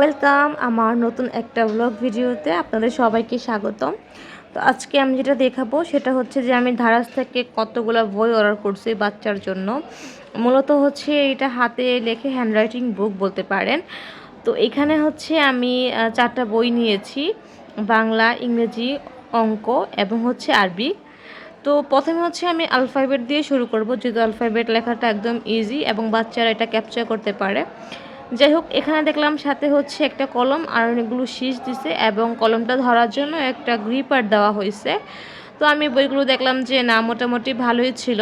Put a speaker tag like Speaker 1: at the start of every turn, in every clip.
Speaker 1: Welcome আমার নতুন একটা ব্লগ ভিডিওতে আপনাদের সবাইকে স্বাগতম। তো আজকে আমি যেটা দেখাবো সেটা হচ্ছে যে আমি ধারাস থেকে কতগুলো বই অর্ডার করছি বাচ্চার জন্য। মূলত হচ্ছে এটা হাতে লেখে হ্যান্ডরাইটিং বুক বলতে পারেন। তো এখানে হচ্ছে আমি 4টা বই নিয়েছি, বাংলা, ইংরেজি, অঙ্ক এবং হচ্ছে আরবি। তো প্রথমে হচ্ছে আমি অ্যালফাবেট দিয়ে শুরু করব, যেহেতু অ্যালফাবেট লেখাটা একদম ইজি এবং বাচ্চারা এটা ক্যাপচার করতে পারে। যাই হোক, এখানে দেখলাম সাথে হচ্ছে একটা কলম আর অনেকগুলো শীষ দিছে এবং কলমটা ধরার জন্য একটা গ্রিপার দেওয়া হয়েছে। তো আমি বইগুলো দেখলাম যে না, মোটামুটি ভালোই ছিল।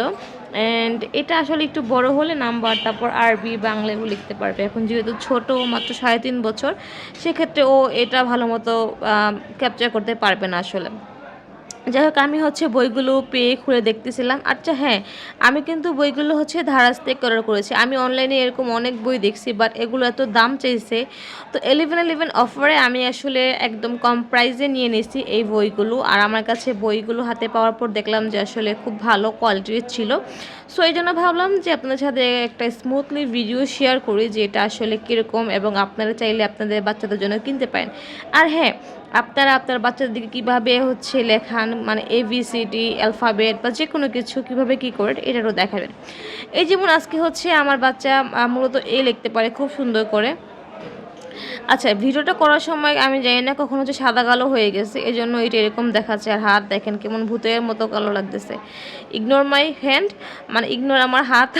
Speaker 1: অ্যান্ড এটা আসলে একটু বড় হলে নাম্বার, তারপর আরবি, বাংলা এগুলো লিখতে পারবে। এখন যেহেতু ছোট, মাত্র 3.5 বছর, সেক্ষেত্রে ও এটা ভালো মতো ক্যাপচার করতে পারবে না আসলে। যাই হোক, আমি হচ্ছে বইগুলো পেয়ে খুলে দেখতেছিলাম। আচ্ছা হ্যাঁ, আমি কিন্তু বইগুলো হচ্ছে ধারাজ থেকে অর্ডার করেছি। আমি অনলাইনে এরকম অনেক বই দেখছি, বাট এগুলো এত দাম চাইছে। তো 11 অফারে আমি আসলে একদম কম প্রাইসে নিয়ে নিয়েছি এই বইগুলো। আর আমার কাছে বইগুলো হাতে পাওয়ার পর দেখলাম যে আসলে খুব ভালো কোয়ালিটির ছিল। সো এই জন্য ভাবলাম যে আপনাদের সাথে একটা স্মুথলি ভিডিও শেয়ার করি যে এটা আসলে কীরকম, এবং আপনারা চাইলে আপনাদের বাচ্চাদের জন্য কিনতে পারেন। আর হ্যাঁ, আপনারা আপনার বাচ্চাদেরকে কীভাবে হচ্ছে লেখান, মানে ABCD অ্যালফাবেট বা যে কোনো কিছু কীভাবে কী করে এটারও দেখাবেন। এই যেমন আজকে হচ্ছে আমার বাচ্চা মূলত লিখতে পারে খুব সুন্দর করে। আচ্ছা, ভিডিওটা করার সময় আমি জানি না কখন হচ্ছে সাদা কালো হয়ে গেছে, এই জন্য এটা এরকম দেখাচ্ছে। আর হাত দেখেন কেমন ভূতের মতো কালো লাগতেছে। ইগনোর মাই হ্যান্ড, মানে ইগনোর আমার হাত।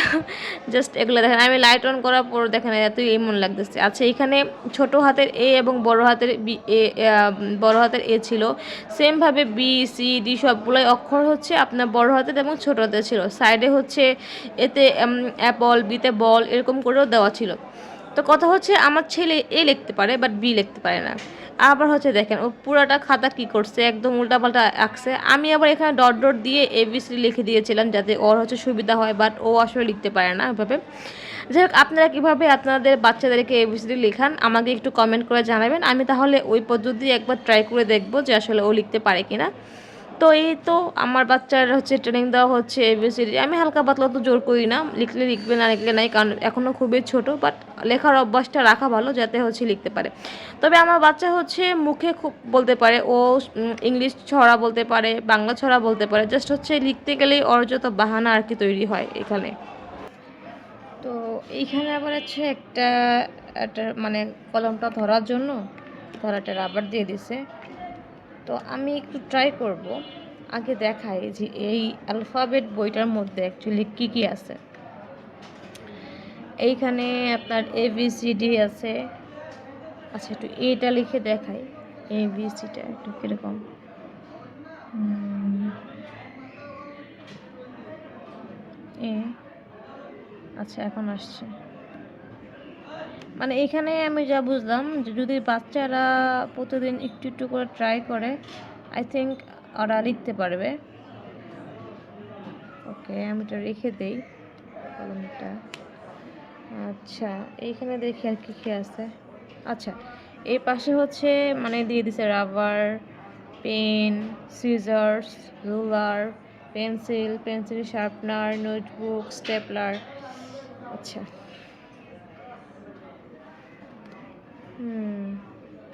Speaker 1: জাস্ট এগুলো দেখেন, আমি লাইট অন করার পর দেখেন এতই এমন লাগতেছে। আচ্ছা, এখানে ছোট হাতের A এবং বড় হাতের বি এ, বড় হাতের A ছিল। সেমভাবে BCD সবগুলোই অক্ষর হচ্ছে আপনার বড় হাতের এবং ছোট হাতের ছিল। সাইডে হচ্ছে এতে অ্যাপল, বিতে বল এরকম করেও দেওয়া ছিল। তো কথা হচ্ছে আমার ছেলে লিখতে পারে বাট বি লিখতে পারে না। আবার হচ্ছে দেখেন ও পুরাটা খাতা কি করছে, একদম উল্টাপাল্টা আঁকছে। আমি আবার এখানে ডট ডট দিয়ে ABCD লিখে দিয়েছিলাম যাতে ওর হচ্ছে সুবিধা হয়, বাট ও আসলে লিখতে পারে না এভাবে। যাই হোক, আপনারা কীভাবে আপনাদের বাচ্চাদেরকে ABCD লেখান আমাকে একটু কমেন্ট করে জানাবেন। আমি তাহলে ওই পদ্ধতি একবার ট্রাই করে দেখব যে আসলে ও লিখতে পারে কিনা। তো এই তো আমার বাচ্চার হচ্ছে ট্রেনিং দেওয়া হচ্ছে ABCD। আমি হালকা পাতলা তো জোর করি না, লিখলে লিখবে না লিখলে নাই, কারণ এখনও খুবই ছোট। বাট লেখার অভ্যাসটা রাখা ভালো যাতে হচ্ছে লিখতে পারে। তবে আমার বাচ্চা হচ্ছে মুখে খুব বলতে পারে, ও ইংলিশ ছড়া বলতে পারে, বাংলা ছড়া বলতে পারে। জাস্ট হচ্ছে লিখতে গেলেই ওর যত বাহানা আর কি তৈরি হয় এখানে। তো এইখানে আবার হচ্ছে একটা একটা মানে কলমটা ধরার জন্য ধরাটা রাবার দিয়ে দিছে। তো আমি একটু ট্রাই করব, আগে দেখাই যে এই অ্যালফাবেট বইটার মধ্যে অ্যাকচুয়ালি কী কী আছে। এইখানে আপনার ABCD আছে। আচ্ছা, একটু এটা লিখে দেখাই, ABCটা একটু কীরকম। আচ্ছা, এখন আসছে। মানে এখানে আমি যা বুঝলাম যে যদি বাচ্চারা প্রতিদিন একটু একটু করে ট্রাই করে, আই থিঙ্ক ওরা লিখতে পারবে। ওকে, আমি এটা রেখে দেই কলমটা। আচ্ছা, এইখানে দেখি আর কী কী আছে। আচ্ছা, এই পাশে হচ্ছে মানে দিয়ে দিছে rubber, pen, scissors, ruler, pencil sharpener, notebook, stapler. আচ্ছা,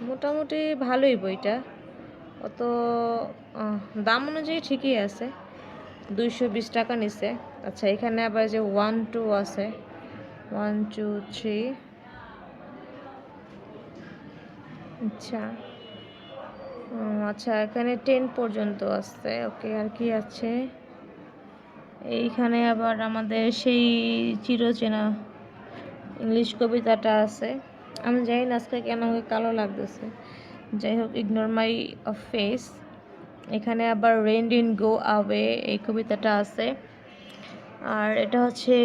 Speaker 1: মোটামুটি ভালোই বইটা। অত দাম অনুযায়ী ঠিকই আছে, 220 টাকা নিছে। আচ্ছা, এখানে আবার যে 1 2 আছে, 1 2 3। আচ্ছা, আচ্ছা, এখানে 10 পর্যন্ত আছে। ওকে, আর কি আছে এইখানে? আবার আমাদের সেই চিরচেনা ইংলিশ কবিতাটা আছে। আমি জানি না আজকে কেন কালো লাগতেছে। যাই হোক, ইগনোর মাই ফেস। এখানে আবার রেন ডিন গো আওয়ে এই কবিতাটা আছে। আর এটা হচ্ছে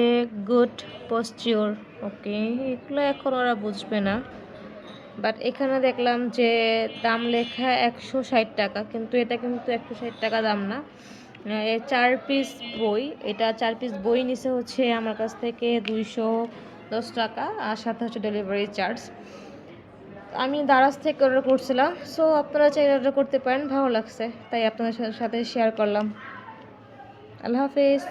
Speaker 1: গুড পস্টিওর। ওকে, এগুলো এখন ওরা বুঝবে না। বাট এখানে দেখলাম যে দাম লেখা 160 টাকা, কিন্তু এটা কিন্তু 160 টাকা দাম না। 4 পিস বই, এটা 4 পিস বই নিচে হচ্ছে আমার কাছ থেকে 210 টাকা, আর সাথে হচ্ছে ডেলিভারি চার্জ। আমি দারাজ থেকে অর্ডার করছিলাম। সো আপনারা চাইলে অর্ডার করতে পারেন, ভালো লাগছে তাই আপনাদের সাথে শেয়ার করলাম। আল্লাহ হাফেজ।